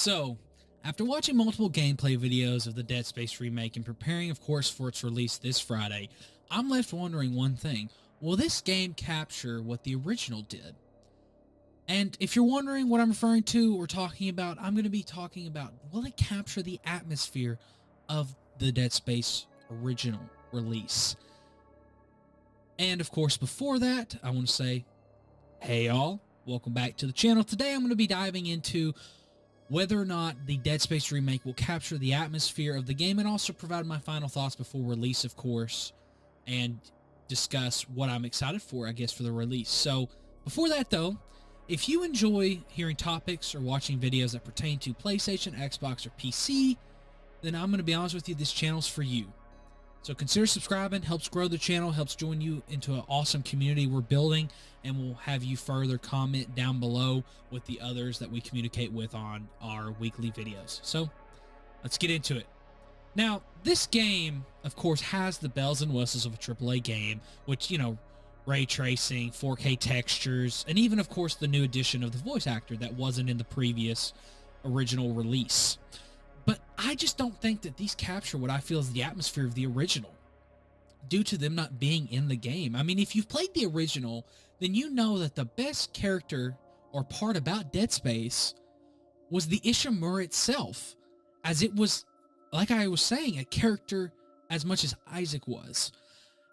So, after watching multiple gameplay videos of the Dead Space remake and preparing, of course, for its release this Friday, I'm left wondering one thing. Will this game capture what the original did? And if you're wondering what I'm referring to or talking about, I'm going to be talking about, will it capture the atmosphere of the Dead Space original release? And of course, before that, I want to say, hey y'all, welcome back to the channel. Today I'm going to be diving into whether or not the Dead Space remake will capture the atmosphere of the game, and also provide my final thoughts before release, of course, and discuss what I'm excited for, I guess, for the release. So before that though, if you enjoy hearing topics or watching videos that pertain to PlayStation, Xbox, or PC, then I'm going to be honest with you, this channel's for you. So consider subscribing, helps grow the channel, helps join you into an awesome community we're building, and we'll have you further comment down below with the others that we communicate with on our weekly videos. So let's get into it. Now, this game, of course, has the bells and whistles of a AAA game, which, you know, ray tracing, 4K textures, and even, of course, the new addition of the voice actor that wasn't in the previous original release. But I just don't think that these capture what I feel is the atmosphere of the original, due to them not being in the game. I mean, if you've played the original, then you know that the best character or part about Dead Space was the Ishimura itself, as it was, like I was saying, a character as much as Isaac was.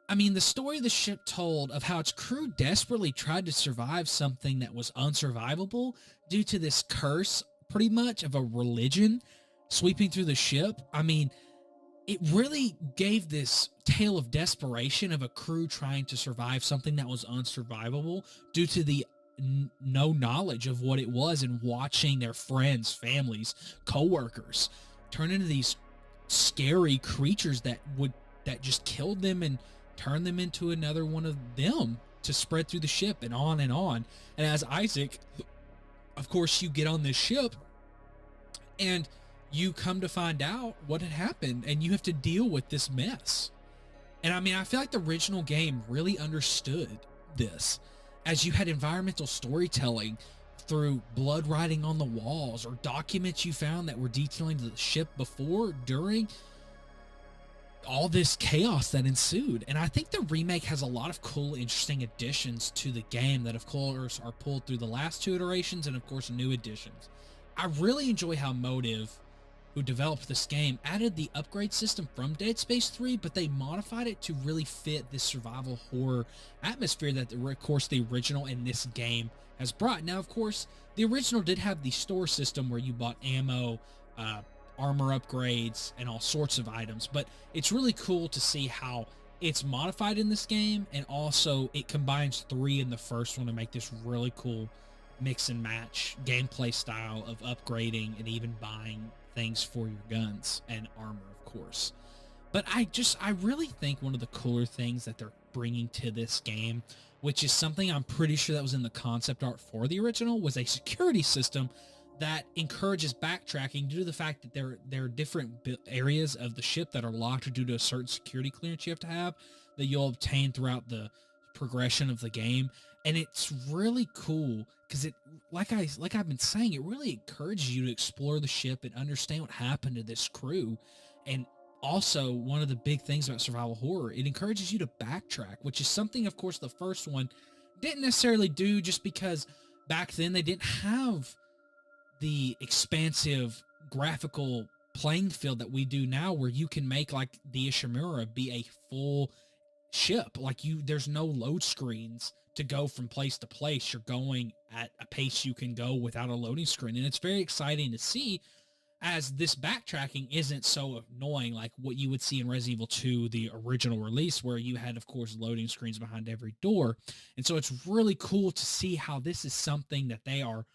I mean, the story the ship told of how its crew desperately tried to survive something that was unsurvivable due to this curse, pretty much, of a religion sweeping through the ship. I mean, it really gave this tale of desperation of a crew trying to survive something that was unsurvivable due to the no knowledge of what it was, and watching their friends, families, co-workers turn into these scary creatures that just killed them and turned them into another one of them to spread through the ship, and on and on. And as Isaac, of course, you get on this ship and you come to find out what had happened, and you have to deal with this mess. And I mean, I feel like the original game really understood this, as you had environmental storytelling through blood writing on the walls, or documents you found that were detailing the ship before, during all this chaos that ensued. And I think the remake has a lot of cool, interesting additions to the game that, of course, are pulled through the last two iterations, and of course new additions. I really enjoy how Motive, who developed this game, added the upgrade system from Dead Space 3, but they modified it to really fit this survival horror atmosphere that, of course, the original in this game has brought. Now, of course, the original did have the store system where you bought ammo, armor upgrades, and all sorts of items, but it's really cool to see how it's modified in this game, and also it combines 3 in the first one to make this really cool mix and match gameplay style of upgrading and even buying things for your guns and armor, of course. But I really think one of the cooler things that they're bringing to this game, which is something I'm pretty sure that was in the concept art for the original, was a security system that encourages backtracking due to the fact that there are different areas of the ship that are locked due to a certain security clearance you have to have that you'll obtain throughout the progression of the game. And it's really cool because it, like I've been saying, it really encourages you to explore the ship and understand what happened to this crew. And also, one of the big things about survival horror, it encourages you to backtrack, which is something, of course, the first one didn't necessarily do, just because back then they didn't have the expansive graphical playing field that we do now, where you can make, like, the Ishimura be a full ship. Like, there's no load screens to go from place to place. You're going at a pace you can go without a loading screen, and it's very exciting to see, as this backtracking isn't so annoying like what you would see in Resident Evil 2, the original release, where you had, of course, loading screens behind every door. And so it's really cool to see how this is something that they are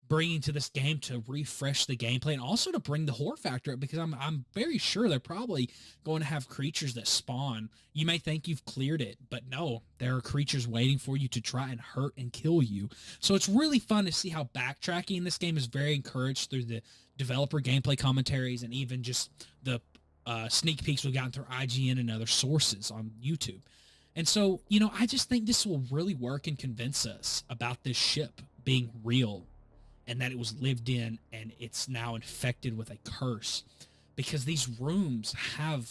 bringing to this game to refresh the gameplay, and also to bring the horror factor up, because I'm very sure they're probably going to have creatures that spawn. You may think you've cleared it, but no, there are creatures waiting for you to try and hurt and kill you. So it's really fun to see how backtracking in this game is very encouraged through the developer gameplay commentaries, and even just the sneak peeks we've gotten through IGN and other sources on YouTube. And so, you know, I just think this will really work and convince us about this ship being real and that it was lived in and it's now infected with a curse, because these rooms have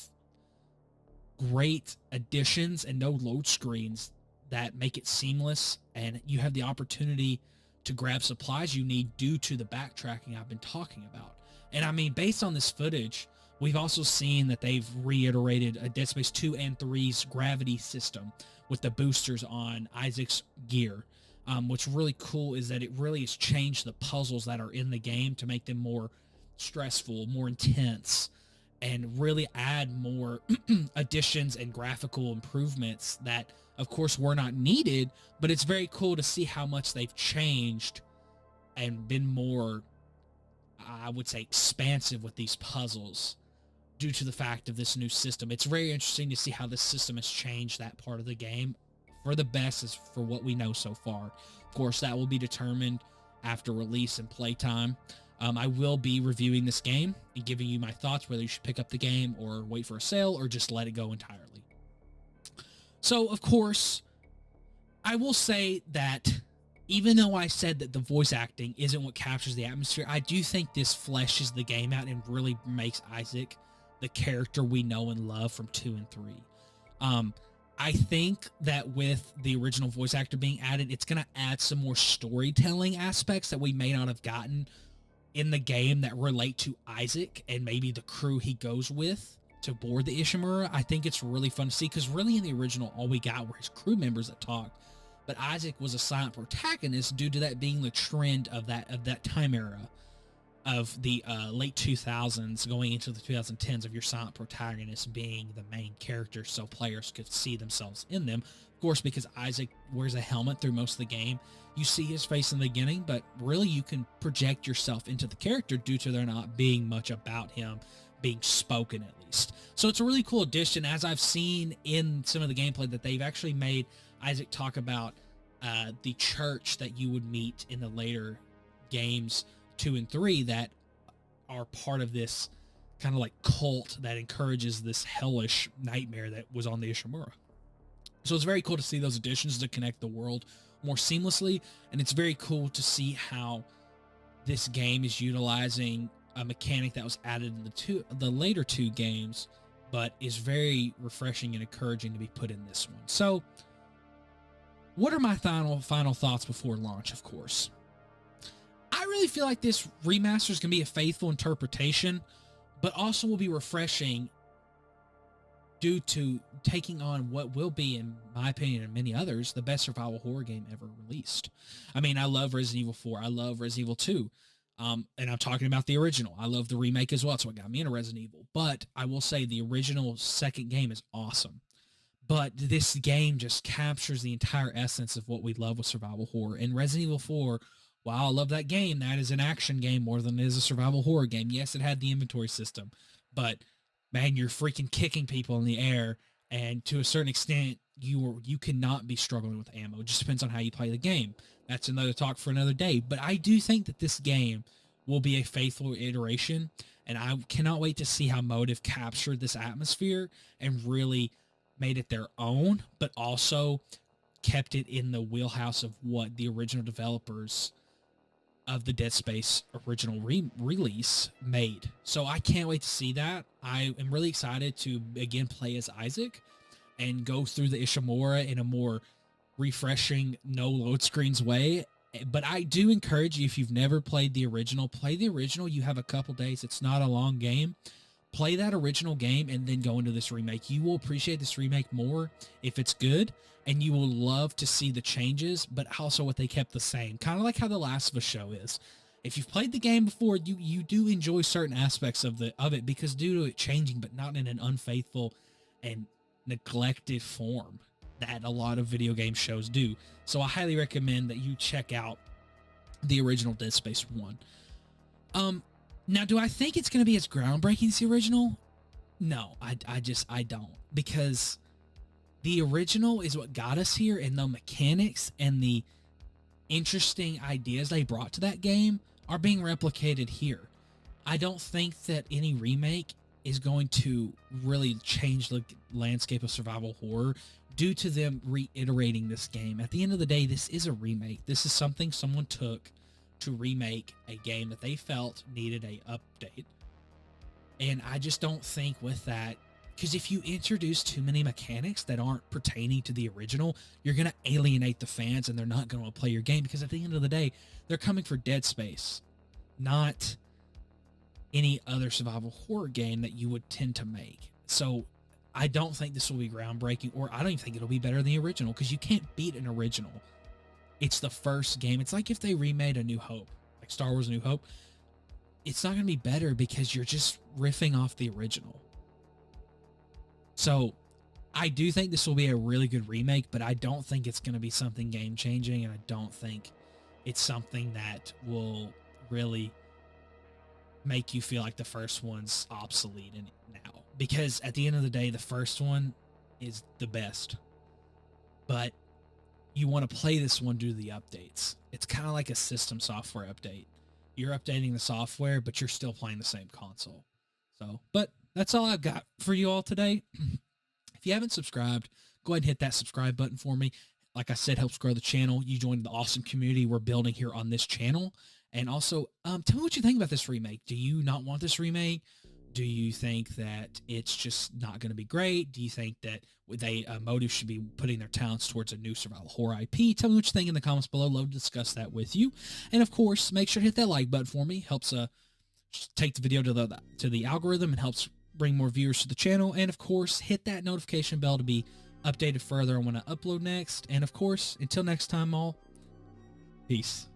great additions and no load screens that make it seamless, and you have the opportunity to grab supplies you need due to the backtracking I've been talking about. And I mean, based on this footage, we've also seen that they've reiterated a Dead Space 2 and 3's gravity system with the boosters on Isaac's gear. What's really cool is that it really has changed the puzzles that are in the game to make them more stressful, more intense, and really add more additions and graphical improvements that, of course, were not needed. But it's very cool to see how much they've changed and been more, I would say, expansive with these puzzles due to the fact of this new system. It's very interesting to see how this system has changed that part of the game for the best, as for what we know so far. Of course, that will be determined after release and playtime. I will be reviewing this game and giving you my thoughts, whether you should pick up the game or wait for a sale or just let it go entirely. So, of course, I will say that even though I said that the voice acting isn't what captures the atmosphere, I do think this fleshes the game out and really makes Isaac the character we know and love from 2 and 3. I think that with the original voice actor being added, it's going to add some more storytelling aspects that we may not have gotten in the game that relate to Isaac and maybe the crew he goes with to board the Ishimura. I think it's really fun to see, because really in the original, all we got were his crew members that talked. But Isaac was a silent protagonist due to that being the trend of that time era of the late 2000s going into the 2010s, of your silent protagonist being the main character so players could see themselves in them. Of course, because Isaac wears a helmet through most of the game, you see his face in the beginning, but really you can project yourself into the character due to there not being much about him being spoken, at least. So it's a really cool addition, as I've seen in some of the gameplay that they've actually made Isaac talk about the church that you would meet in the later games 2 and 3 that are part of this kind of like cult that encourages this hellish nightmare that was on the Ishimura. So it's very cool to see those additions to connect the world more seamlessly, and it's very cool to see how this game is utilizing a mechanic that was added in the later 2 games, but is very refreshing and encouraging to be put in this one. So what are my final thoughts before launch? Of course, I really feel like this remaster is going to be a faithful interpretation, but also will be refreshing due to taking on what will be, in my opinion and many others, the best survival horror game ever released. I mean, I love Resident Evil 4. I love Resident Evil 2. And I'm talking about the original. I love the remake as well. That's what got me into Resident Evil. But I will say the original second game is awesome. But this game just captures the entire essence of what we love with survival horror. And Resident Evil 4, while I love that game, that is an action game more than it is a survival horror game. Yes, it had the inventory system, but man, you're freaking kicking people in the air, and to a certain extent, you cannot be struggling with ammo. It just depends on how you play the game. That's another talk for another day. But I do think that this game will be a faithful iteration, and I cannot wait to see how Motive captured this atmosphere and really made it their own, but also kept it in the wheelhouse of what the original developers of the Dead Space original release made. So I can't wait to see that. I am really excited to again play as Isaac and go through the Ishimura in a more refreshing, no load screens way. But I do encourage you, if you've never played the original, play the original. You have a couple days. It's not a long game. Play that original game and then go into this remake. You will appreciate this remake more if it's good, and you will love to see the changes, but also what they kept the same. Kind of like how The Last of Us show is. If you've played the game before, you do enjoy certain aspects of it because due to it changing, but not in an unfaithful and neglected form that a lot of video game shows do. So I highly recommend that you check out the original Dead Space 1. Now, do I think it's going to be as groundbreaking as the original? No, I don't. Because the original is what got us here, and the mechanics and the interesting ideas they brought to that game are being replicated here. I don't think that any remake is going to really change the landscape of survival horror due to them reiterating this game. At the end of the day, this is a remake. This is something someone took to remake a game that they felt needed a update. And I just don't think with that, because if you introduce too many mechanics that aren't pertaining to the original, you're going to alienate the fans and they're not going to play your game, because at the end of the day, they're coming for Dead Space, not any other survival horror game that you would tend to make. So I don't think this will be groundbreaking, or I don't even think it'll be better than the original, because you can't beat an original. It's the first game. It's like if they remade A New Hope, like Star Wars A New Hope. It's not going to be better because you're just riffing off the original. So I do think this will be a really good remake, but I don't think it's going to be something game changing, and I don't think it's something that will really make you feel like the first one's obsolete now. Because at the end of the day, the first one is the best. But you want to play this one due to the updates. It's kind of like a system software update. You're updating the software, but you're still playing the same console. So, but that's all I've got for you all today. If you haven't subscribed, go ahead and hit that subscribe button for me. Like I said, helps grow the channel. You join the awesome community we're building here on this channel. And also, tell me what you think about this remake. Do you not want this remake? Do you think that it's just not going to be great? Do you think that Motive should be putting their talents towards a new survival horror IP? Tell me what you think in the comments below. Love to discuss that with you. And of course, make sure to hit that like button for me. Helps take the video to the algorithm and helps bring more viewers to the channel. And of course, hit that notification bell to be updated further on when I upload next. And of course, until next time, all, peace.